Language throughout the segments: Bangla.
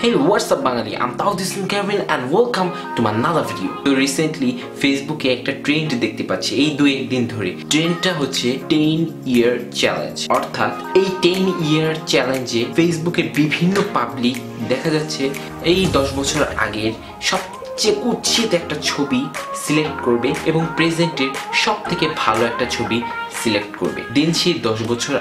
Hey, what's up Bangali? I'm Taudism Kevin and welcome to my another video. So recently Facebook এ একটা ট্রেন্ড দেখতে পাচ্ছি এই দুই একদিন ধরে। ট্রেন্ডটা হচ্ছে 10 year challenge। অর্থাৎ এই 10 year চ্যালেঞ্জে ফেসবুকের বিভিন্ন পাবলিক দেখা যাচ্ছে এই 10 বছর আগের সবচেয়ে কুৎসিত একটা ছবি সিলেক্ট করবে এবং প্রেজেন্টের সবথেকে ভালো একটা ছবি সিলেক্ট করবে। দেন সেই 10 বছর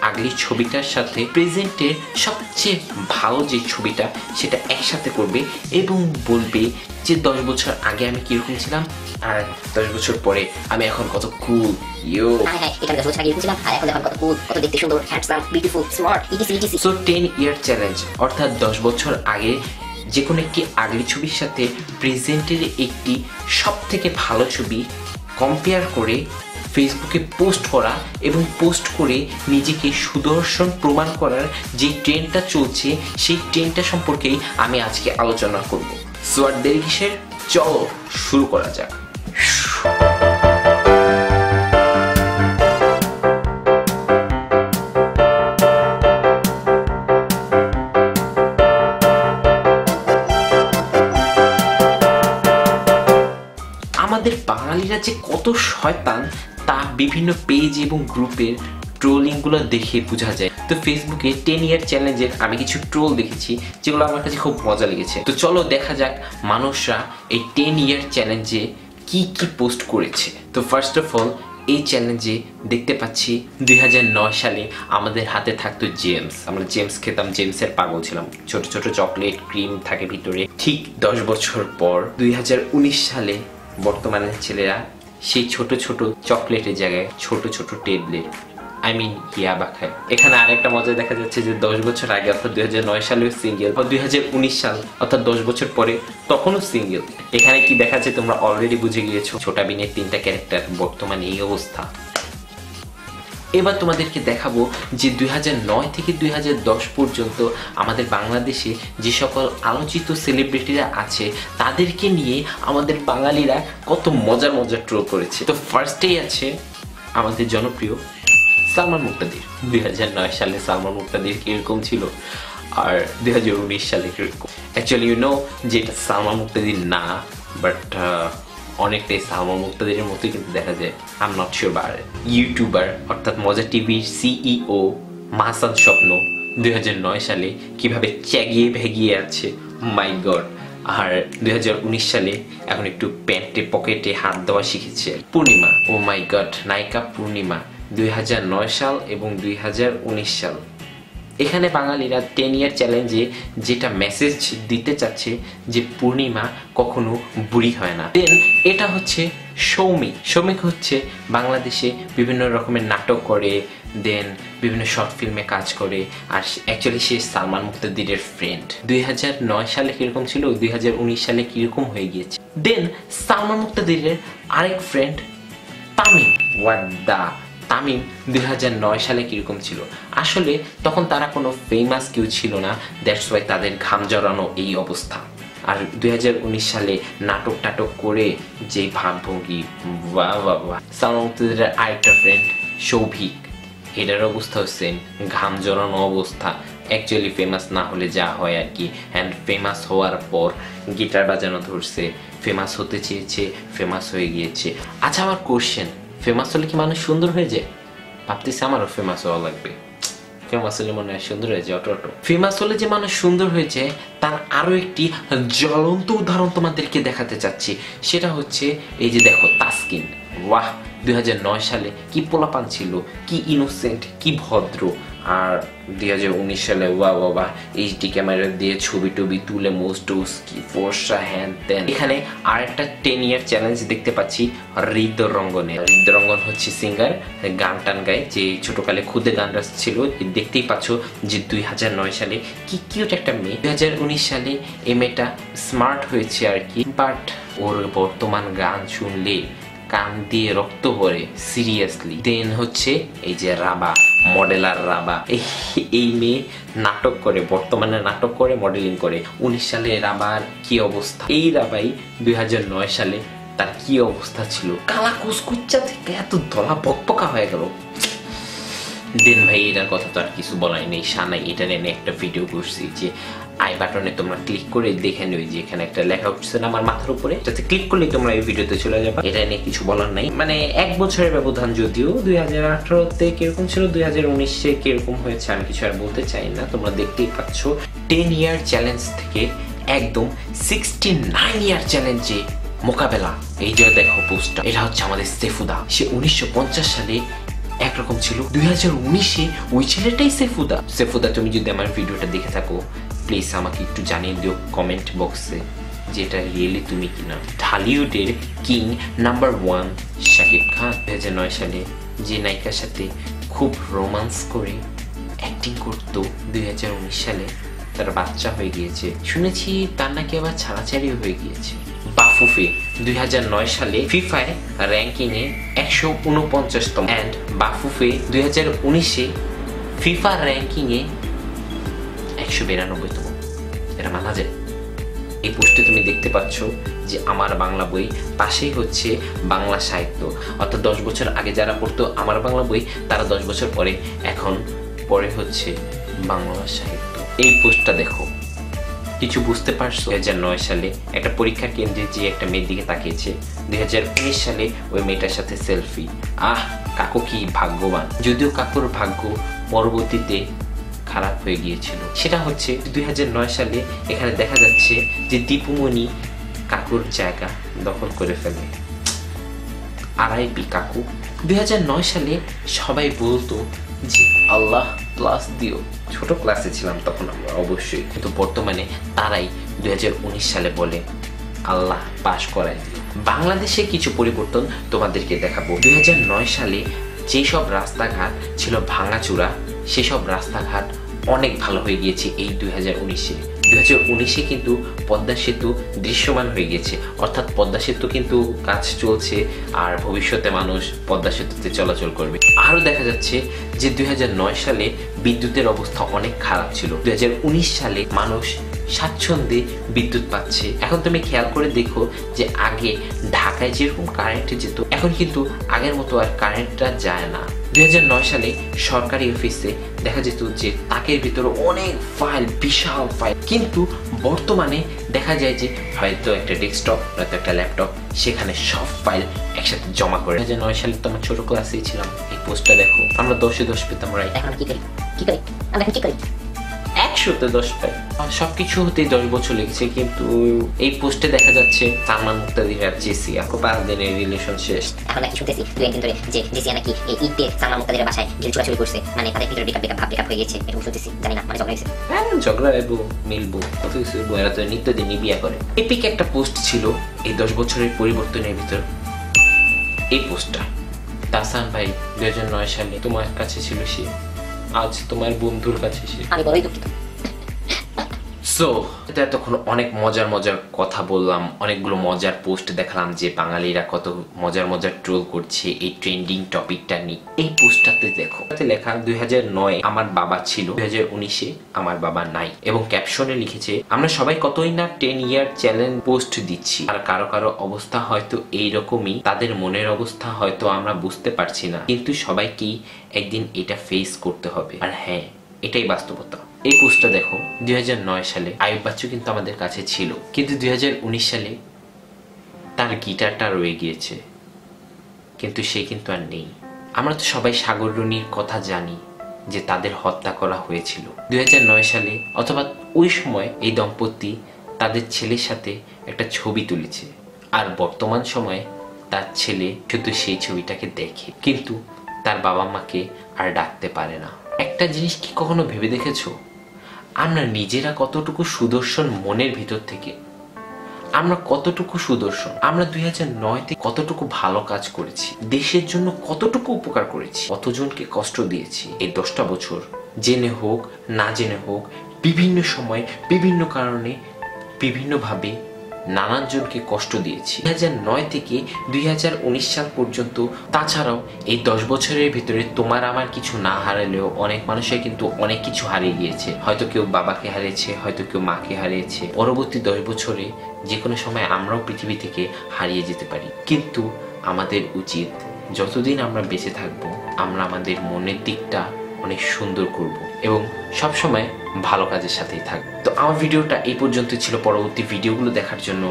আগের ছবিটার সাথে প্রেজেন্টের সবচেয়ে ভালো যে ছবিটা সেটা একসাথে করবে এবং বলবে যে 10 বছর আগে আমি কিরকম ছিলাম আর 10 বছর পরে আমি এখন কত কুল। ইয়ো এটা 10 বছর আগে এরকম ছিলাম আর এখন কত কুল, কত দেখতে সুন্দর, handsome, beautiful, smart, etc. So 10 ইয়ার চ্যালেঞ্জ অর্থাৎ 10 বছর আগে যে কোনো একটি আগের ছবির সাথে প্রেজেন্টের একটি সবথেকে ভালো ছবি কম্পেয়ার করে ফেসবুকে পোস্ট করা এবং পোস্ট করে নিজেকে সুদর্শন প্রমাণ করার যে ট্রেন্ডটা চলছে সেই ট্রেন্ডটা সম্পর্কেই আমি আজকে আলোচনা করব। সো আর দেরি কিসের, চলো শুরু করা যাক। আমাদের বাঙালিরা যে কত শয়তান তা বিভিন্ন পেজ এবং গ্রুপের ট্রোলিংগুলো দেখে বোঝা যায়। তো ফেসবুকে 10 ইয়ার চ্যালেঞ্জের আমি কিছু ট্রোল দেখেছি যেগুলো আমার কাছে খুব মজা লেগেছে। তো চলো দেখা যাক মানুষরা এই 10 ইয়ার চ্যালেঞ্জে কি কি পোস্ট করেছে। তো ফার্স্ট অফ অল এই চ্যালেঞ্জে দেখতে পাচ্ছি 2009 সালে আমাদের হাতে থাকতো জেমস। আমরা জেমস খেতাম, জেমসের পাগল ছিলাম। ছোট ছোট চকলেট ক্রিম থাকে ভিতরে। ঠিক 10 বছর পর 2019 সালে বর্তমানে ছেলেরা সেই ছোট ছোট চকলেটের জায়গায় ছোট ছোট ট্যাবলেট ইয়াবা খায়। এখানে আরেকটা মজা দেখা যাচ্ছে যে 10 বছর আগে অর্থাৎ 2009 সালেও সিঙ্গেল, 2019 সাল অর্থাৎ 10 বছর পরে তখনও সিঙ্গেল। এখানে কি দেখা যাচ্ছে তোমরা অলরেডি বুঝে গিয়েছো ছোটা বিনের 3টা ক্যারেক্টার বর্তমানে এই অবস্থা। এবার তোমাদেরকে দেখাবো যে 2009 থেকে 2010 পর্যন্ত আমাদের বাংলাদেশে যে সকল আলোচিত সেলিব্রিটিরা আছে তাদেরকে নিয়ে আমাদের বাঙালিরা কত মজার মজার ট্রোল করেছে। তো ফার্স্টেই আছে আমাদের জনপ্রিয় সালমান মুক্তাদির। 2009 সালে সালমান মুক্তাদির কিরকম ছিল আর 2019 সালে কিরকম। অ্যাকচুয়ালি যে এটা সালমান মুক্তাদির না, বাট অনেকটাই সালমান মুক্তাদিরের মতোই কিন্তু দেখা যায়। I am not sure. Bar YouTuber অর্থাৎ মজা টিভির সিইও মাহসান স্বপ্ন 2009 সালে কিভাবে চ্যাগিয়ে ভেগিয়ে আছে, মাই গড। আর 2019 সালে এখন একটু প্যান্টে পকেটে হাত দেওয়া শিখেছে পূর্ণিমা। ও মাই গড, নায়িকা পূর্ণিমা 2009 সাল এবং 2019 সাল। এখানে বাঙালিরা 10 ইয়ার চ্যালেঞ্জে যেটা মেসেজ দিতে চাচ্ছে যে পূর্ণিমা কখনো বুড়ি হয় না। দেন এটা হচ্ছে সৌমিক হচ্ছে বাংলাদেশে বিভিন্ন রকমের নাটক করে, দেন বিভিন্ন শর্ট ফিল্মে কাজ করে আর অ্যাকচুয়ালি সে সালমান মুক্তাদিরের ফ্রেন্ড। 2009 সালে কিরকম ছিল 2019 সালে কিরকম হয়ে গিয়েছে। দেন সালমান মুক্তাদিরের আরেক ফ্রেন্ড তামিম 2009 সালে কিরকম ছিল। আসলে তখন তারা কোনো ফেমাস কেউ ছিল না, দ্যাটস ওয়াই তাদের ঘাম জড়ানো এই অবস্থা। আর 2019 সালে নাটক করে যে ভাবভঙ্গি, বাহ। সালমান মুক্তাদিরের আরেকটা ফ্রেন্ড সৌভিক, এটার অবস্থা হচ্ছে ঘাম জড়ানো অবস্থা। অ্যাকচুয়ালি ফেমাস না হলে যা হয় আর কি, অ্যান্ড ফেমাস হওয়ার পর গিটার বাজানো ধরছে, ফেমাস হতে চেয়েছে, ফেমাস হয়ে গিয়েছে। আচ্ছা আমার কোশ্চেন, ফেমাস হলে কি মানুষ সুন্দর হয়ে যায়? ভাবতেছি আমারও ফেমাস হওয়া লাগবে। ফেমাস হলে মনে হয় সুন্দর হয়ে যায় অটো। ফেমাস হলে যে মানুষ সুন্দর হয়ে যায় তার আরো একটি জ্বলন্ত উদাহরণ তোমাদেরকে দেখাতে চাচ্ছি। সেটা হচ্ছে এই যে দেখো তাসকিন। ওয়াহ, 2009 সালে কি পোলাপান ছিল, কি ইনোসেন্ট, কি ভদ্র। আর 2019 সালে বাবা এইচডি ক্যামেরা দিয়ে ছবি টবি তুলে মোস্টোস কি ফর্সা হ্যান ত্যান। এখানে আর একটা 10 ইয়ার চ্যালেঞ্জ দেখতে পাচ্ছি হৃদরঙ্গনের। হৃদরঙ্গন হচ্ছে সিঙ্গার, গান টান গায়, যে ছোটকালে খুদে গান ছিল। দেখতেই পাচ্ছ যে 2009 সালে কি কিউট একটা মেয়ে। 2019 সালে এই মেয়েটা স্মার্ট হয়েছে আর কি, বাট ওর বর্তমান গান শুনলে কান দিয়ে রক্ত পড়ে সিরিয়াসলি। দেন হচ্ছে এই যে রাবা, মডেলার রাবা। এই মেয়ে নাটক করে, বর্তমানে নাটক করে, মডেলিং করে। 19 সালে রাবার কি অবস্থা, এই রাবাই 2009 সালে তার কি অবস্থা ছিল। কালা কুচকুচ্চা থেকে এত দলা বকপকা হয়ে গেল। দেন ভাই এটার কথা তো আর কিছু বলাই নেই, সানাই এটা নিয়ে একটা ভিডিও করছি যে আই বাটনে তোমরা ক্লিক করে দেখে নিও যে এখানে একটা লেখা উঠছে না আমার মাথার উপরে, যাতে ক্লিক করলে তোমরা এই ভিডিওতে চলে যাবে। এটা নিয়ে কিছু বলার নাই, মানে 1 বছরের ব্যবধান, যদিও 2018-তে কিরকম ছিল 2019-এ কিরকম হয়েছে আমি কিছু আর বলতে চাই না, তোমরা দেখতেই পাচ্ছ। 10 ইয়ার চ্যালেঞ্জ থেকে একদম 69 ইয়ার চ্যালেঞ্জে মোকাবেলা। এই যে দেখো পোস্টটা, এটা হচ্ছে আমাদের সেফুদা। সে 1950 সালে একরকম ছিল, 2019-এ ওই ছেলেটাই সেফুদা। সেফুদা, তুমি যদি আমার ভিডিওটা দেখে থাকো প্লিজ আমাকে একটু জানিয়ে দিও কমেন্ট বক্সে যে এটা রিয়েলি তুমি কিনা। ঢালিউডের কিং নাম্বার 1 শাকিব খান 2009 সালে যে নায়িকার সাথে খুব রোমান্স করে অ্যাক্টিং করতো, 2019 সালে তার বাচ্চা হয়ে গিয়েছে। শুনেছি তার নাকি আবার ছাড়াছাড়িও হয়ে গিয়েছে। বাফুফে 2009 সালে ফিফায় র্যাঙ্কিংয়ে 149তম, অ্যান্ড বাফুফে 2019-এ ফিফা র্যাঙ্কিংয়ে 192তম। এটা মানা যায়? এই পোস্টে তুমি দেখতে পাচ্ছ যে আমার বাংলা বই, পাশেই হচ্ছে বাংলা সাহিত্য, অর্থাৎ 10 বছর আগে যারা পড়তো আমার বাংলা বই তারা 10 বছর পরে এখন পরে হচ্ছে বাংলা সাহিত্য। এই পোস্টটা দেখো, কিছু বুঝতে পারছো? 2009 সালে একটা পরীক্ষা কেন্দ্রে যে একটা মেয়ের দিকে তাকিয়েছে, 2019 সালে ওই মেয়েটার সাথে সেলফি। কাকু কি ভাগ্যবান। যদিও কাকুর ভাগ্য পরবর্তীতে খারাপ হয়ে গিয়েছিল। সেটা হচ্ছে 2009 সালে এখানে দেখা যাচ্ছে যে দীপুমণি কাকুর জায়গা দখল করে ফেলে। RIP কাকু। 2009 সালে সবাই বলতো যে আল্লাহ প্লাস দিও। ছোট ক্লাসে ছিলাম তখন আমরা অবশ্যই, কিন্তু বর্তমানে তারাই 2019 সালে বলে আল্লাহ পাস করায় দিও। বাংলাদেশে কিছু পরিবর্তন তোমাদেরকে দেখাবো। 2009 সালে যেসব রাস্তাঘাট ছিল ভাঙাচোরা, সেসব রাস্তাঘাট অনেক ভালো হয়ে গিয়েছে এই 2019-এ। 2019-এ কিন্তু পদ্মা সেতু দৃশ্যমান হয়ে গেছে, অর্থাৎ পদ্মা সেতু কিন্তু কাজ চলছে আর ভবিষ্যতে মানুষ পদ্মা সেতুতে চলাচল করবে। আরও দেখা যাচ্ছে যে 2009 সালে বিদ্যুতের অবস্থা অনেক খারাপ ছিল, 2019 সালে মানুষ স্বাচ্ছন্দ্যে বিদ্যুৎ পাচ্ছে। এখন তুমি খেয়াল করে দেখো যে আগে ঢাকায় যেরকম কারেন্ট যেত, এখন কিন্তু আগের মতো আর কারেন্টটা যায় না। 2009 সালে সরকারি অফিসে দেখা যেত যে তাকের ভিতরে অনেক ফাইল, বিশাল ফাইল, কিন্তু বর্তমানে দেখা যায় যে হয়তো একটা ডেস্কটপ নয়তো একটা ল্যাপটপ, সেখানে সব ফাইল একসাথে জমা করে। 2009 সালে তো আমার ছোট ক্লাসেই ছিলাম। এই পোস্টটা দেখো, আমরা 10-এ 10 পেতাম, রাইট? এখন কি করি আমরা এখন কি করি? 100-তে 10 পাই। সবকিছু হতে 10 বছর লেগেছে, কিন্তু এই পোস্টে দেখা যাচ্ছে সালমান মুক্তাদির আর জেসিয়া 5 দিনের রিলেশন শেষ। এখন নাকি শুনতেছি 2 দিন ধরে যে জেসিয়া নাকি এই ঈদ দিয়ে সালমান মুক্তাদিরের বাসায় ঢিল চুরাচুরি করছে, মানে তাদের ভিতরে ব্রেকআপ হয়ে গেছে, এরকম শুনতেছি। জানি না, মানে ঝগড়া হয়েছে। হ্যাঁ, ঝগড়া এবো মিলবো, কত কিছু এবো, এরা তো নিত্যদিনই বিয়ে করে। এপিক একটা পোস্ট ছিল এই 10 বছরের পরিবর্তনের ভিতর। এই পোস্টটা তাহসান ভাই 2009 সালে তোমার কাছে ছিল সে, আজ তোমার বন্ধুর কাছে সে। আমি বড়ই দুঃখিত। সো এতক্ষণ অনেক মজার মজার কথা বললাম, অনেকগুলো মজার পোস্ট দেখালাম যে বাঙালিরা কত মজার মজার ট্রোল করছে এই ট্রেন্ডিং টপিকটা নিয়ে। এই পোস্টটাতে দেখো, লেখা 2009 আমার বাবা ছিল, 2019-এ আমার বাবা নাই, এবং ক্যাপশনে লিখেছে আমরা সবাই কতই না 10 ইয়ার চ্যালেঞ্জ পোস্ট দিচ্ছি, আর কারো কারো অবস্থা হয়তো এইরকমই, তাদের মনের অবস্থা হয়তো আমরা বুঝতে পারছি না, কিন্তু সবাইকেই একদিন এটা ফেস করতে হবে। আর হ্যাঁ, এটাই বাস্তবতা। এই পোস্টটা দেখো, 2009 সালে আয়ুব বাচ্চু কিন্তু আমাদের কাছে ছিল, কিন্তু 2019 সালে তার গিটারটা রয়ে গিয়েছে, কিন্তু সে কিন্তু আর নেই। আমরা তো সবাই সাগর রুনির কথা জানি যে তাদের হত্যা করা হয়েছিল 2009 সালে, অথবা ওই সময় এই দম্পতি তাদের ছেলের সাথে একটা ছবি তুলেছে, আর বর্তমান সময়ে তার ছেলে শুধু সেই ছবিটাকে দেখে, কিন্তু তার বাবা মাকে আর ডাকতে পারে না। একটা জিনিস কি কখনো ভেবে দেখেছো, আমরা নিজেরা কতটুকু সুদর্শন মনের ভিতর থেকে? আমরা কতটুকু সুদর্শন? আমরা 2009-তে কতটুকু ভালো কাজ করেছি, দেশের জন্য কতটুকু উপকার করেছি, কতজনকে কষ্ট দিয়েছি এই 10টা বছর, জেনে হোক না জেনে হোক, বিভিন্ন সময় বিভিন্ন কারণে বিভিন্নভাবে নানান জনকে কষ্ট দিয়েছি 2009 থেকে 2019 সাল পর্যন্ত। তাছাড়াও এই 10 বছরের ভিতরে তোমার আমার কিছু না হারালেও অনেক মানুষের কিন্তু অনেক কিছু হারিয়ে গিয়েছে, হয়তো কেউ বাবাকে হারিয়েছে, হয়তো কেউ মাকে হারিয়েছে। পরবর্তী 10 বছরে যে কোনো সময় আমরাও পৃথিবী থেকে হারিয়ে যেতে পারি, কিন্তু আমাদের উচিত যতদিন আমরা বেঁচে থাকবো আমরা আমাদের মনের দিকটা অনেক সুন্দর করব এবং সবসময় ভালো কাজের সাথেই থাক। তো আমার ভিডিওটা এই পর্যন্ত ছিল। পরবর্তী ভিডিওগুলো দেখার জন্য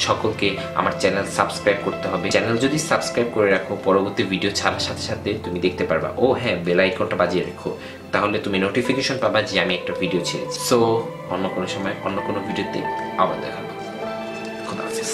সকলকে আমার চ্যানেল সাবস্ক্রাইব করতে হবে। চ্যানেল যদি সাবস্ক্রাইব করে রাখো, পরবর্তী ভিডিও ছাড়ার সাথে সাথে তুমি দেখতে পারবা। ও হ্যাঁ, বেল আইকনটা বাজিয়ে রেখো, তাহলে তুমি নোটিফিকেশন পাবা যে আমি একটা ভিডিও ছেড়েছি। সো অন্য কোনো সময় অন্য কোনো ভিডিওতে আবার দেখা হবে। খুদা হাফেজ।